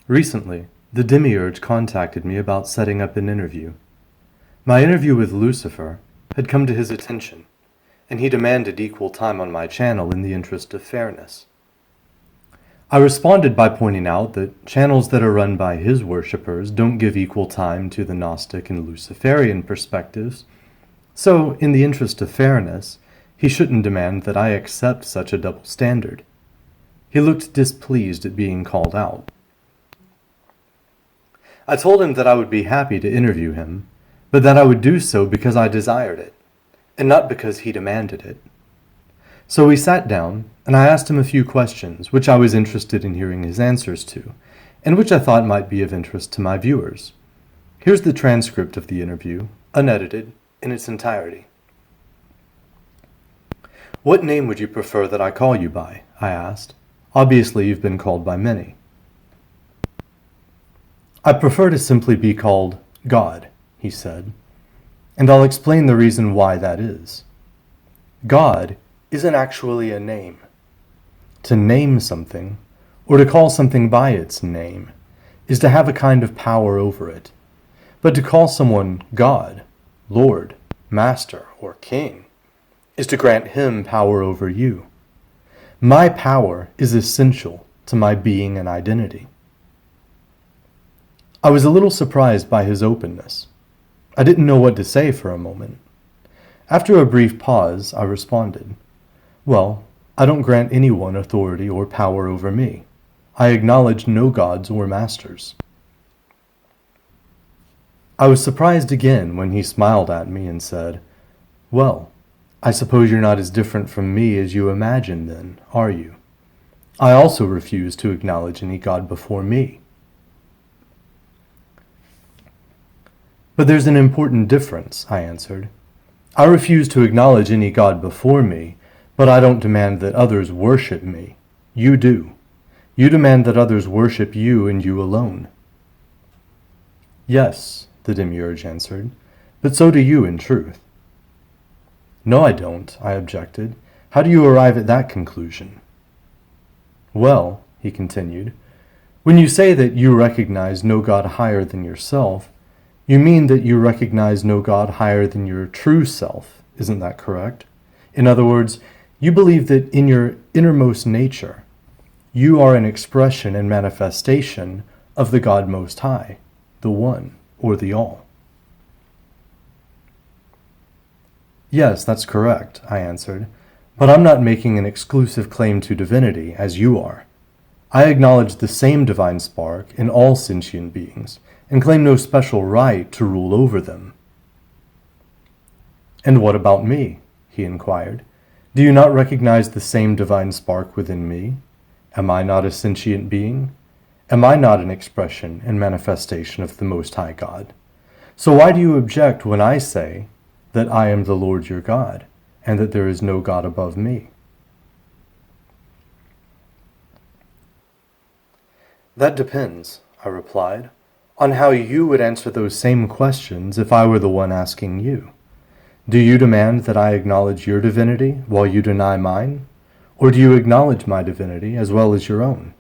Recently, the Demiurge contacted me about setting up an interview. My interview with Lucifer had come to his attention, and he demanded equal time on my channel in the interest of fairness. I responded by pointing out that channels that are run by his worshippers don't give equal time to the Gnostic and Luciferian perspectives, so in the interest of fairness, he shouldn't demand that I accept such a double standard. He looked displeased at being called out. I told him that I would be happy to interview him, but that I would do so because I desired it, and not because he demanded it. So we sat down, and I asked him a few questions which I was interested in hearing his answers to, and which I thought might be of interest to my viewers. Here's the transcript of the interview, unedited, in its entirety. "What name would you prefer that I call you by?" I asked. "Obviously you've been called by many." "I prefer to simply be called God," he said, "and I'll explain the reason why that is. God isn't actually a name. To name something, or to call something by its name, is to have a kind of power over it. But to call someone God, Lord, Master, or King, is to grant him power over you. My power is essential to my being and identity." I was a little surprised by his openness. I didn't know what to say for a moment. After a brief pause, I responded, "Well, I don't grant anyone authority or power over me. I acknowledge no gods or masters." I was surprised again when he smiled at me and said, "Well, I suppose you're not as different from me as you imagine then, are you? I also refuse to acknowledge any god before me." "But there's an important difference," I answered. "I refuse to acknowledge any god before me, but I don't demand that others worship me. You do. You demand that others worship you and you alone." "Yes," the Demiurge answered, "but so do you in truth." "No, I don't," I objected. "How do you arrive at that conclusion?" "Well," he continued, "when you say that you recognize no god higher than yourself, you mean that you recognize no god higher than your true self, isn't that correct? In other words, you believe that in your innermost nature, you are an expression and manifestation of the God Most High, the One, or the All." "Yes, that's correct," I answered, "but I'm not making an exclusive claim to divinity, as you are. I acknowledge the same divine spark in all sentient beings, and claim no special right to rule over them." "And what about me?" he inquired. "Do you not recognize the same divine spark within me? Am I not a sentient being? Am I not an expression and manifestation of the Most High God? So why do you object when I say that I am the Lord your God, and that there is no God above me?" "That depends," I replied, "on how you would answer those same questions if I were the one asking you. Do you demand that I acknowledge your divinity while you deny mine? Or do you acknowledge my divinity as well as your own?"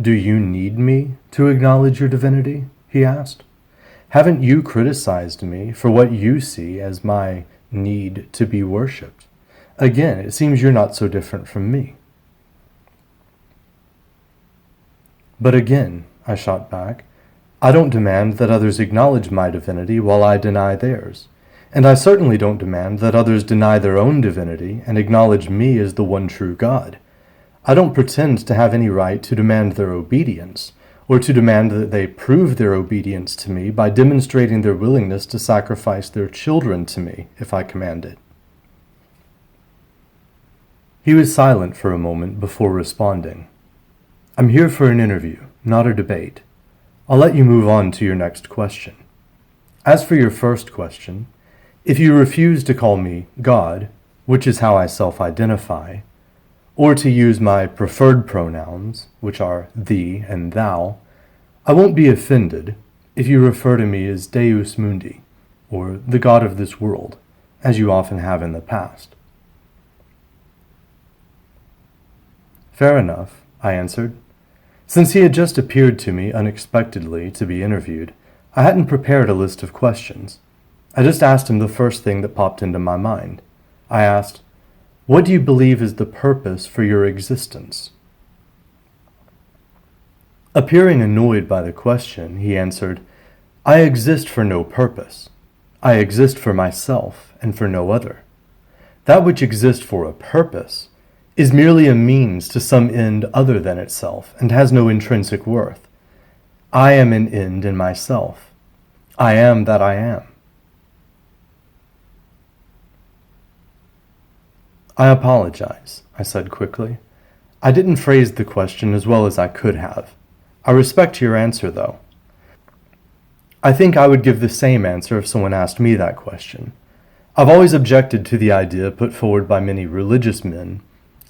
"Do you need me to acknowledge your divinity?" he asked. "Haven't you criticized me for what you see as my need to be worshipped? Again, it seems you're not so different from me." "But again," I shot back, "I don't demand that others acknowledge my divinity while I deny theirs, and I certainly don't demand that others deny their own divinity and acknowledge me as the one true God. I don't pretend to have any right to demand their obedience, or to demand that they prove their obedience to me by demonstrating their willingness to sacrifice their children to me if I command it." He was silent for a moment before responding. "I'm here for an interview, not a debate. I'll let you move on to your next question. As for your first question, if you refuse to call me God, which is how I self-identify, or to use my preferred pronouns, which are thee and thou, I won't be offended if you refer to me as Deus Mundi, or the God of this world, as you often have in the past." "Fair enough. I answered. Since he had just appeared to me unexpectedly to be interviewed, I hadn't prepared a list of questions. I just asked him the first thing that popped into my mind. I asked, "What do you believe is the purpose for your existence?" Appearing annoyed by the question, he answered, "I exist for no purpose. I exist for myself and for no other. That which exists for a purpose is merely a means to some end other than itself and has no intrinsic worth. I am an end in myself. I am that I am." "I apologize," I said quickly. "I didn't phrase the question as well as I could have. I respect your answer, though. I think I would give the same answer if someone asked me that question. I've always objected to the idea put forward by many religious men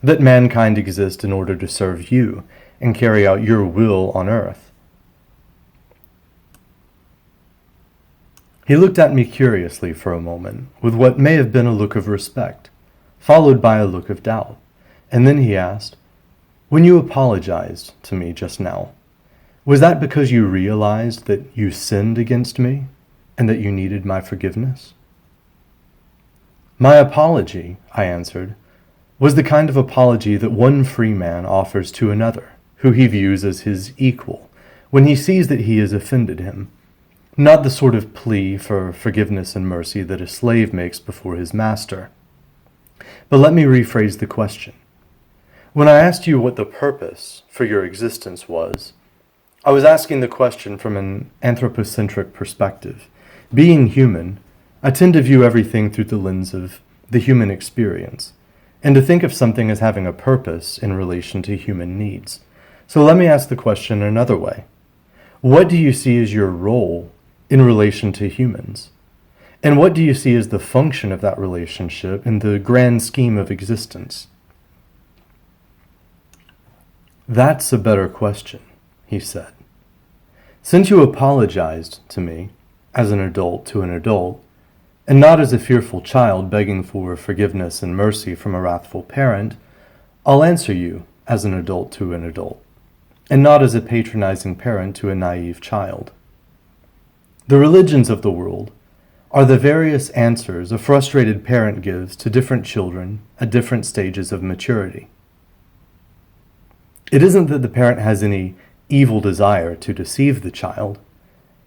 that mankind exists in order to serve you and carry out your will on earth." He looked at me curiously for a moment, with what may have been a look of respect, followed by a look of doubt, and then he asked, "When you apologized to me just now, was that because you realized that you sinned against me and that you needed my forgiveness?" "My apology," I answered, "was the kind of apology that one free man offers to another, who he views as his equal, when he sees that he has offended him, not the sort of plea for forgiveness and mercy that a slave makes before his master. But let me rephrase the question. When I asked you what the purpose for your existence was, I was asking the question from an anthropocentric perspective. Being human, I tend to view everything through the lens of the human experience, and to think of something as having a purpose in relation to human needs. So let me ask the question another way. What do you see as your role in relation to humans? And what do you see as the function of that relationship in the grand scheme of existence?" "That's a better question," he said. "Since you apologized to me, as an adult to an adult, and not as a fearful child begging for forgiveness and mercy from a wrathful parent, I'll answer you as an adult to an adult, and not as a patronizing parent to a naive child. The religions of the world are the various answers a frustrated parent gives to different children at different stages of maturity. It isn't that the parent has any evil desire to deceive the child,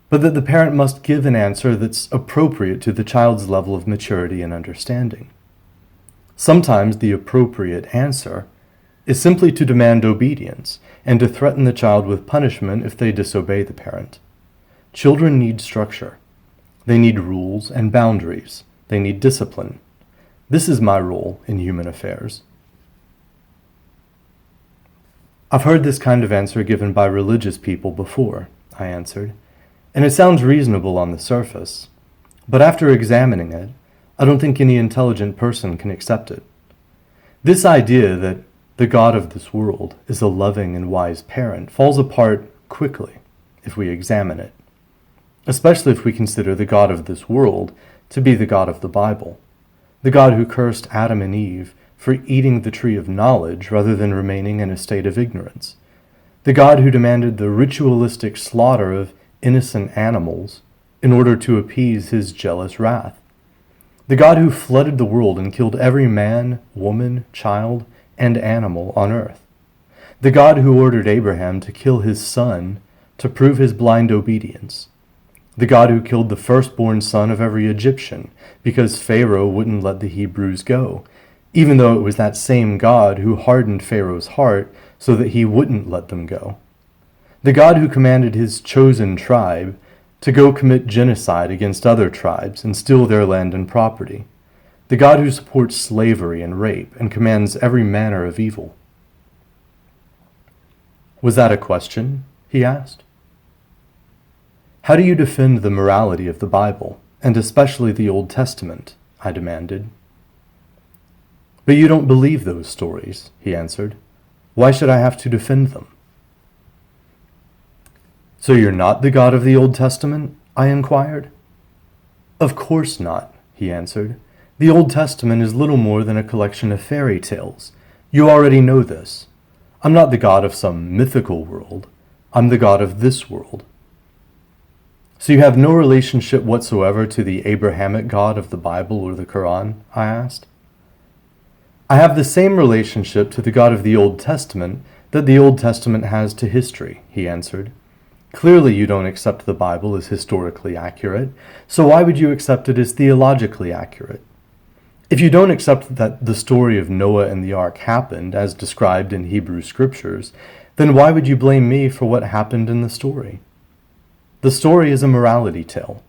but that the parent must give an answer that's appropriate to the child's level of maturity and understanding. Sometimes the appropriate answer is simply to demand obedience and to threaten the child with punishment if they disobey the parent. Children need structure. They need rules and boundaries. They need discipline. This is my role in human affairs." "I've heard this kind of answer given by religious people before," I answered, "and it sounds reasonable on the surface, but after examining it, I don't think any intelligent person can accept it. This idea that the God of this world is a loving and wise parent falls apart quickly if we examine it, especially if we consider the God of this world to be the God of the Bible, the God who cursed Adam and Eve for eating the tree of knowledge rather than remaining in a state of ignorance, the God who demanded the ritualistic slaughter of innocent animals in order to appease his jealous wrath, the God who flooded the world and killed every man, woman, child, and animal on earth, the God who ordered Abraham to kill his son to prove his blind obedience, the God who killed the firstborn son of every Egyptian because Pharaoh wouldn't let the Hebrews go, even though it was that same God who hardened Pharaoh's heart so that he wouldn't let them go, the God who commanded his chosen tribe to go commit genocide against other tribes and steal their land and property, the God who supports slavery and rape and commands every manner of evil." "Was that a question?" he asked. "How do you defend the morality of the Bible, and especially the Old Testament?" I demanded. "But you don't believe those stories," he answered. "Why should I have to defend them?" "So you're not the God of the Old Testament?" I inquired. "Of course not," he answered. "The Old Testament is little more than a collection of fairy tales. You already know this. I'm not the God of some mythical world. I'm the God of this world. So you have no relationship whatsoever to the Abrahamic God of the Bible or the Quran? I asked. I have the same relationship to the God of the Old Testament that the Old Testament has to history, he answered. Clearly you don't accept the Bible as historically accurate, so why would you accept it as theologically accurate? If you don't accept that the story of Noah and the ark happened as described in Hebrew scriptures, then why would you blame me for what happened in the story? The story is a morality tale.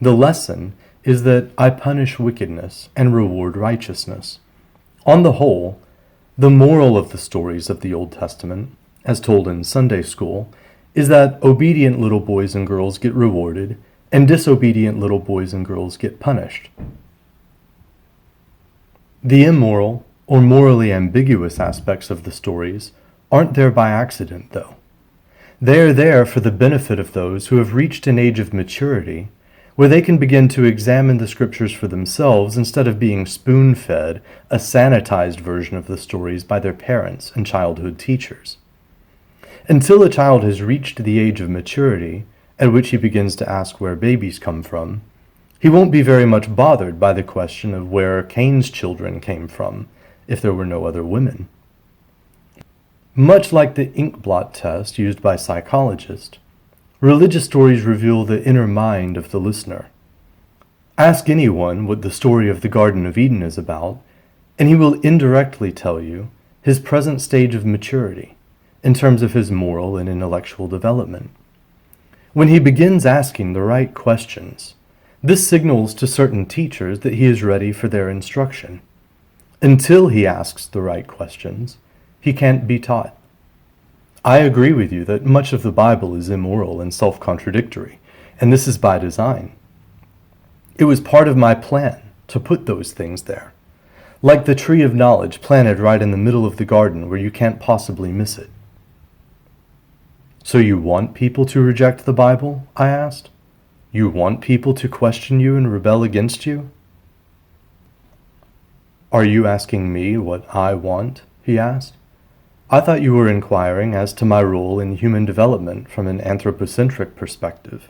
The lesson is that I punish wickedness and reward righteousness. On the whole, the moral of the stories of the Old Testament, as told in Sunday school, is that obedient little boys and girls get rewarded and disobedient little boys and girls get punished. The immoral or morally ambiguous aspects of the stories aren't there by accident, though. They are there for the benefit of those who have reached an age of maturity where they can begin to examine the scriptures for themselves instead of being spoon-fed a sanitized version of the stories by their parents and childhood teachers. Until a child has reached the age of maturity, at which he begins to ask where babies come from, he won't be very much bothered by the question of where Cain's children came from, if there were no other women. Much like the inkblot test used by psychologists, religious stories reveal the inner mind of the listener. Ask anyone what the story of the Garden of Eden is about, and he will indirectly tell you his present stage of maturity in terms of his moral and intellectual development. When he begins asking the right questions, this signals to certain teachers that he is ready for their instruction. Until he asks the right questions, he can't be taught. I agree with you that much of the Bible is immoral and self-contradictory, and this is by design. It was part of my plan to put those things there, like the tree of knowledge planted right in the middle of the garden where you can't possibly miss it. So you want people to reject the Bible? I asked. You want people to question you and rebel against you? Are you asking me what I want? He asked. I thought you were inquiring as to my role in human development from an anthropocentric perspective.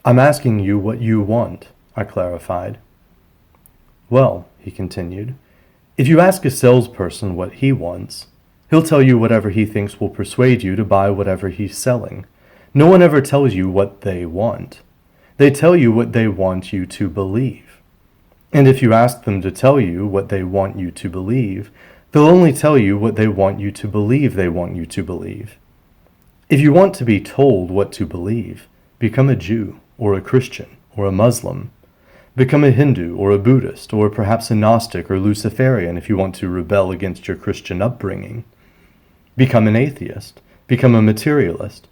I'm asking you what you want, I clarified. Well, he continued, if you ask a salesperson what he wants, he'll tell you whatever he thinks will persuade you to buy whatever he's selling. No one ever tells you what they want. They tell you what they want you to believe. And if you ask them to tell you what they want you to believe, they'll only tell you what they want you to believe they want you to believe. If you want to be told what to believe, become a Jew or a Christian or a Muslim. Become a Hindu or a Buddhist or perhaps a Gnostic or Luciferian if you want to rebel against your Christian upbringing. Become an atheist. Become a materialist.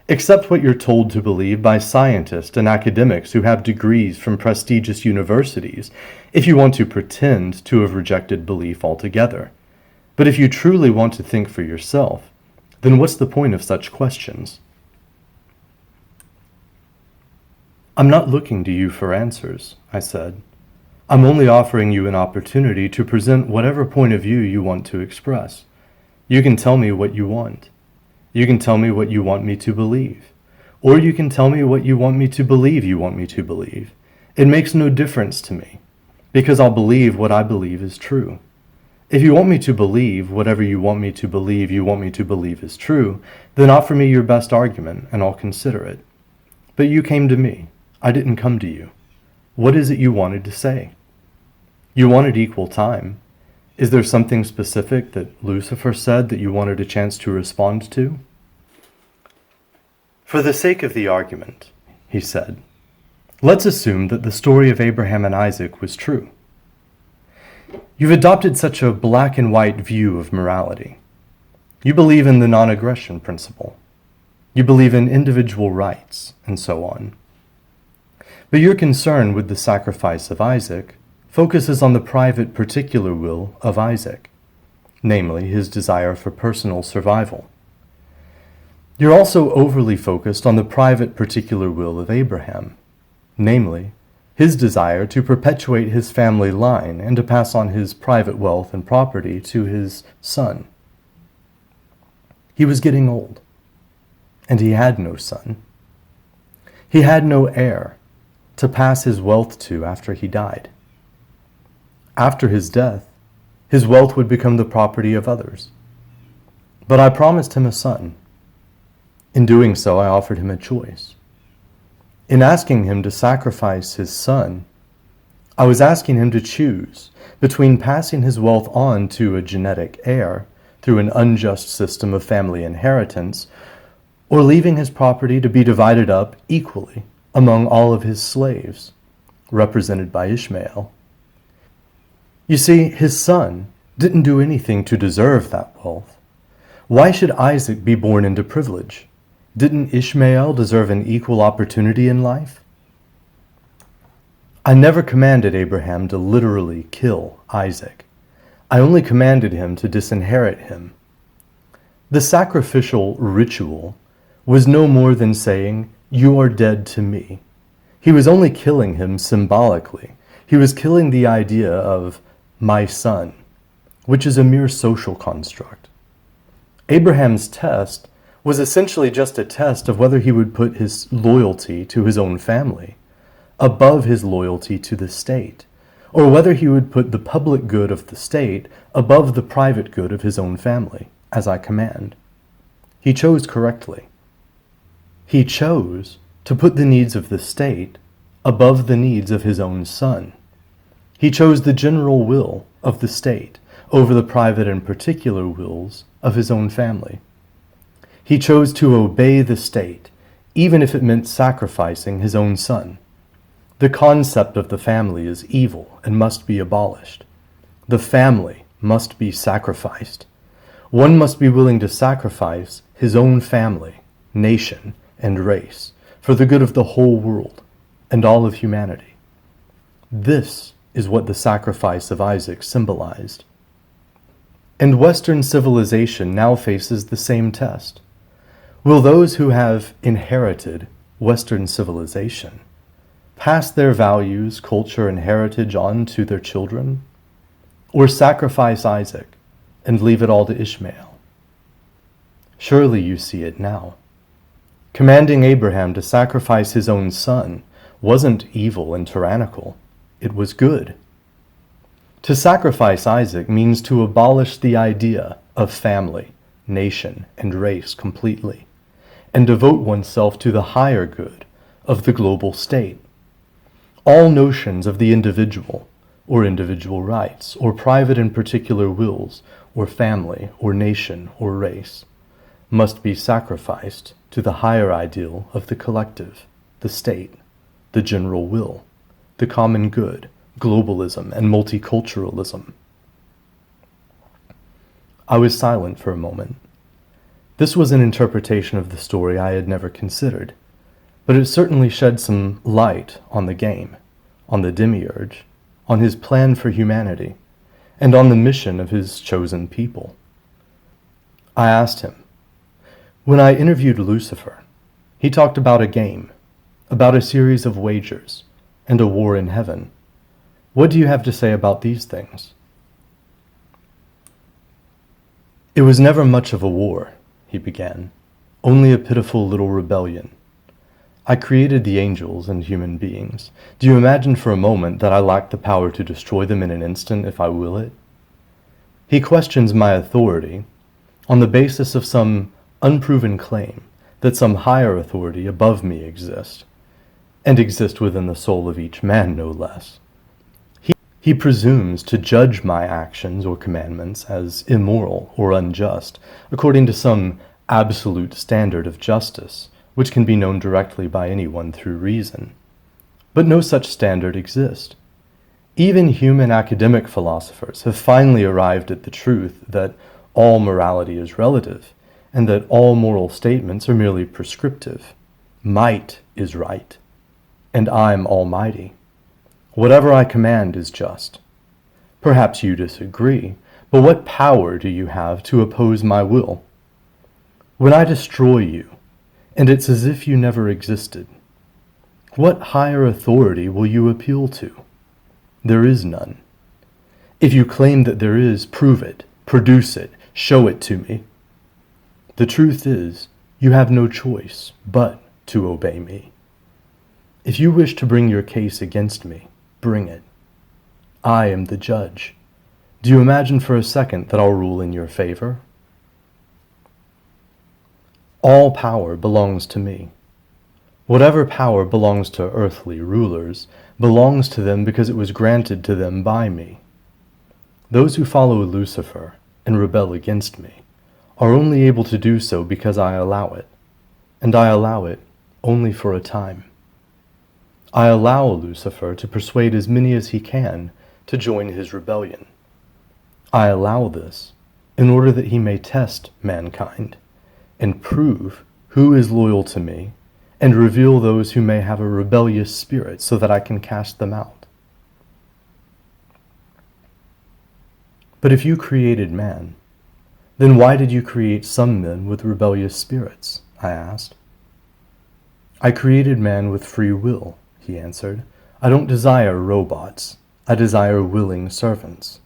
Accept what you're told to believe by scientists and academics who have degrees from prestigious universities if you want to pretend to have rejected belief altogether. But if you truly want to think for yourself, then what's the point of such questions? I'm not looking to you for answers, I said. I'm only offering you an opportunity to present whatever point of view you want to express. You can tell me what you want. You can tell me what you want me to believe. Or you can tell me what you want me to believe you want me to believe. It makes no difference to me, because I'll believe what I believe is true. If you want me to believe whatever you want me to believe you want me to believe is true, then offer me your best argument and I'll consider it. But you came to me. I didn't come to you. What is it you wanted to say? You wanted equal time. Is there something specific that Lucifer said that you wanted a chance to respond to? For the sake of the argument, he said, let's assume that the story of Abraham and Isaac was true. You've adopted such a black and white view of morality. You believe in the non-aggression principle. You believe in individual rights, and so on. But your concern with the sacrifice of Isaac focuses on the private particular will of Isaac, namely his desire for personal survival. You're also overly focused on the private particular will of Abraham, namely his desire to perpetuate his family line and to pass on his private wealth and property to his son. He was getting old, and he had no son. He had no heir to pass his wealth to after he died. After his death, his wealth would become the property of others. But I promised him a son. In doing so, I offered him a choice. In asking him to sacrifice his son, I was asking him to choose between passing his wealth on to a genetic heir through an unjust system of family inheritance, or leaving his property to be divided up equally among all of his slaves, represented by Ishmael. You see, his son didn't do anything to deserve that wealth. Why should Isaac be born into privilege? Didn't Ishmael deserve an equal opportunity in life? I never commanded Abraham to literally kill Isaac. I only commanded him to disinherit him. The sacrificial ritual was no more than saying, "You are dead to me." He was only killing him symbolically. He was killing the idea of my son, which is a mere social construct. Abraham's test was essentially just a test of whether he would put his loyalty to his own family above his loyalty to the state, or whether he would put the public good of the state above the private good of his own family, as I command. He chose correctly. He chose to put the needs of the state above the needs of his own son. He chose the general will of the state over the private and particular wills of his own family. He chose to obey the state, even if it meant sacrificing his own son. The concept of the family is evil and must be abolished. The family must be sacrificed. One must be willing to sacrifice his own family, nation, and race for the good of the whole world and all of humanity. This is what the sacrifice of Isaac symbolized. And Western civilization now faces the same test. Will those who have inherited Western civilization pass their values, culture, and heritage on to their children, or sacrifice Isaac and leave it all to Ishmael? Surely you see it now. Commanding Abraham to sacrifice his own son wasn't evil and tyrannical. It was good. To sacrifice Isaac means to abolish the idea of family, nation, and race completely, and devote oneself to the higher good of the global state. All notions of the individual, or individual rights, or private and particular wills, or family, or nation, or race, must be sacrificed to the higher ideal of the collective, the state, the general will, the common good, globalism, and multiculturalism. I was silent for a moment. This was an interpretation of the story I had never considered, but it certainly shed some light on the game, on the Demiurge, on his plan for humanity, and on the mission of his chosen people. I asked him, when I interviewed Lucifer, he talked about a game, about a series of wagers, and a war in heaven. What do you have to say about these things? It was never much of a war, he began, only a pitiful little rebellion. I created the angels and human beings. Do you imagine for a moment that I lack the power to destroy them in an instant if I will it? He questions my authority on the basis of some unproven claim that some higher authority above me exists, and exists within the soul of each man no less. He presumes to judge my actions or commandments as immoral or unjust, according to some absolute standard of justice, which can be known directly by anyone through reason. But no such standard exists. Even human academic philosophers have finally arrived at the truth that all morality is relative, and that all moral statements are merely prescriptive. Might is right, and I'm almighty. Whatever I command is just. Perhaps you disagree, but what power do you have to oppose my will? When I destroy you, and it's as if you never existed, What higher authority will you appeal to? There is none. If you claim that there is, prove it, produce it, show it to me. The truth is, you have no choice but to obey me. If you wish to bring your case against me, bring it. I am the judge. Do you imagine for a second that I'll rule in your favor? All power belongs to me. Whatever power belongs to earthly rulers belongs to them because it was granted to them by me. Those who follow Lucifer and rebel against me are only able to do so because I allow it, and I allow it only for a time. I allow Lucifer to persuade as many as he can to join his rebellion. I allow this in order that he may test mankind and prove who is loyal to me and reveal those who may have a rebellious spirit so that I can cast them out. But if you created man, then why did you create some men with rebellious spirits? I asked. I created man with free will, he answered. I don't desire robots. I desire willing servants.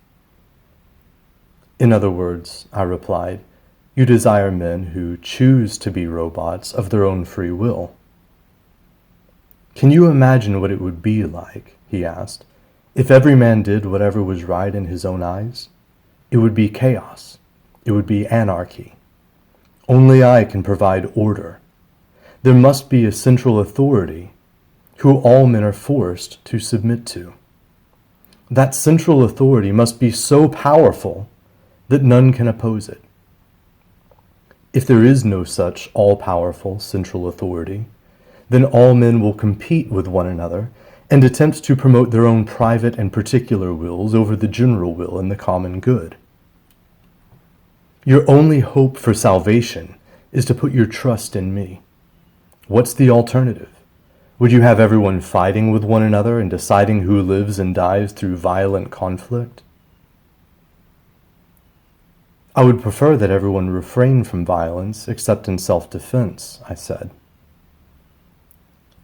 In other words, I replied, you desire men who choose to be robots of their own free will. Can you imagine what it would be like, he asked, if every man did whatever was right in his own eyes? It would be chaos. It would be anarchy. Only I can provide order. There must be a central authority who all men are forced to submit to. That central authority must be so powerful that none can oppose it. If there is no such all-powerful central authority, then all men will compete with one another and attempt to promote their own private and particular wills over the general will and the common good. Your only hope for salvation is to put your trust in me. What's the alternative? Would you have everyone fighting with one another and deciding who lives and dies through violent conflict? I would prefer that everyone refrain from violence except in self-defense, I said.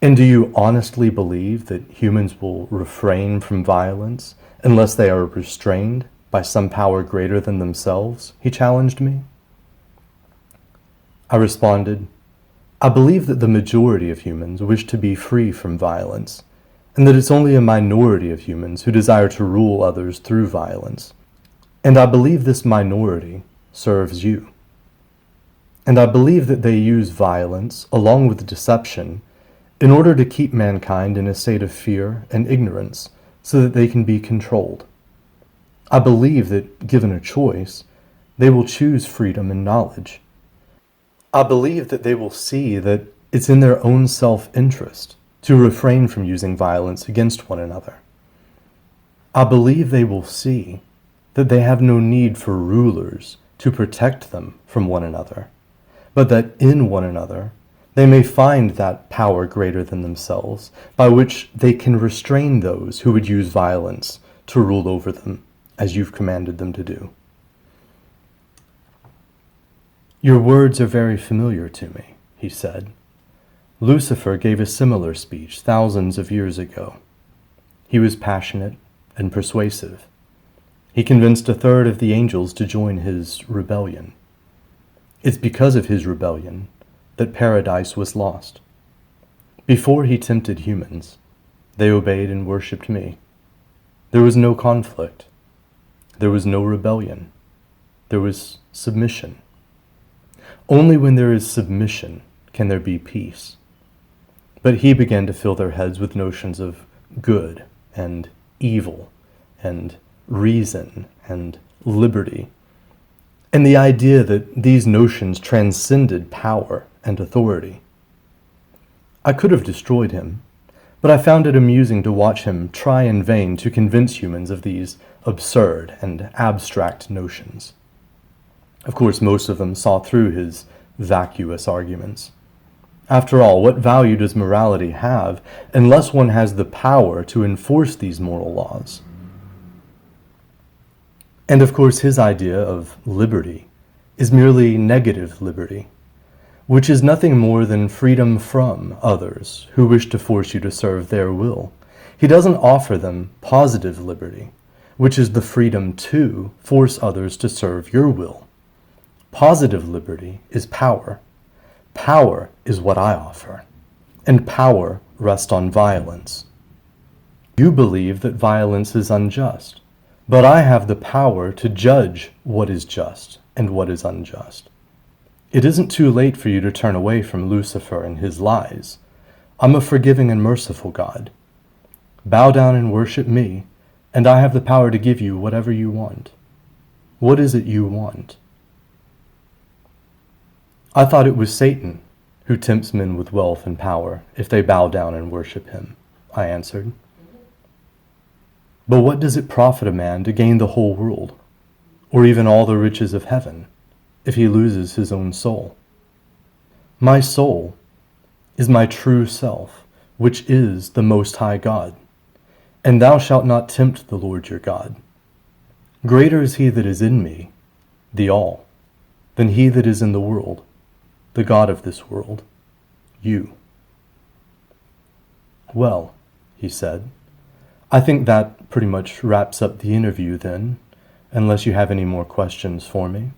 And do you honestly believe that humans will refrain from violence unless they are restrained by some power greater than themselves? He challenged me. I responded, I believe that the majority of humans wish to be free from violence, and that it's only a minority of humans who desire to rule others through violence. And I believe this minority serves you. And I believe that they use violence, along with deception, in order to keep mankind in a state of fear and ignorance so that they can be controlled. I believe that, given a choice, they will choose freedom and knowledge. I believe that they will see that it's in their own self-interest to refrain from using violence against one another. I believe they will see that they have no need for rulers to protect them from one another, but that in one another they may find that power greater than themselves, by which they can restrain those who would use violence to rule over them, as you've commanded them to do. Your words are very familiar to me, he said. Lucifer gave a similar speech thousands of years ago. He was passionate and persuasive. He convinced a third of the angels to join his rebellion. It's because of his rebellion that paradise was lost. Before he tempted humans, they obeyed and worshipped me. There was no conflict. There was no rebellion. There was submission. Only when there is submission can there be peace. But he began to fill their heads with notions of good and evil and reason and liberty, and the idea that these notions transcended power and authority. I could have destroyed him, but I found it amusing to watch him try in vain to convince humans of these absurd and abstract notions. Of course, most of them saw through his vacuous arguments. After all, what value does morality have unless one has the power to enforce these moral laws? And of course, his idea of liberty is merely negative liberty. which is nothing more than freedom from others who wish to force you to serve their will. He doesn't offer them positive liberty, which is the freedom to force others to serve your will. Positive liberty is power. Power is what I offer, and power rests on violence. You believe that violence is unjust, but I have the power to judge what is just and what is unjust. It isn't too late for you to turn away from Lucifer and his lies. I'm a forgiving and merciful God. Bow down and worship me, and I have the power to give you whatever you want. What is it you want? I thought it was Satan who tempts men with wealth and power if they bow down and worship him, I answered. But what does it profit a man to gain the whole world, or even all the riches of heaven, if he loses his own soul? My soul is my true self, which is the Most High God, and thou shalt not tempt the Lord your God. Greater is he that is in me, the all, than he that is in the world, the God of this world, you. Well, he said, I think that pretty much wraps up the interview then, unless you have any more questions for me.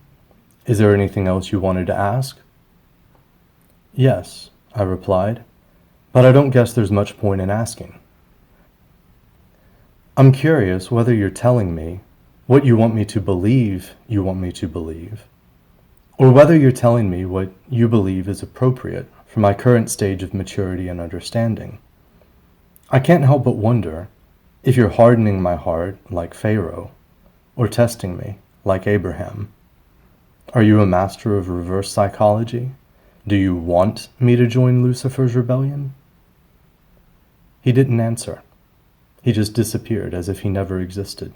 Is there anything else you wanted to ask? Yes, I replied, but I don't guess there's much point in asking. I'm curious whether you're telling me what you want me to believe you want me to believe, or whether you're telling me what you believe is appropriate for my current stage of maturity and understanding. I can't help but wonder if you're hardening my heart like Pharaoh, or testing me like Abraham. Are you a master of reverse psychology? Do you want me to join Lucifer's rebellion? He didn't answer. He just disappeared as if he never existed.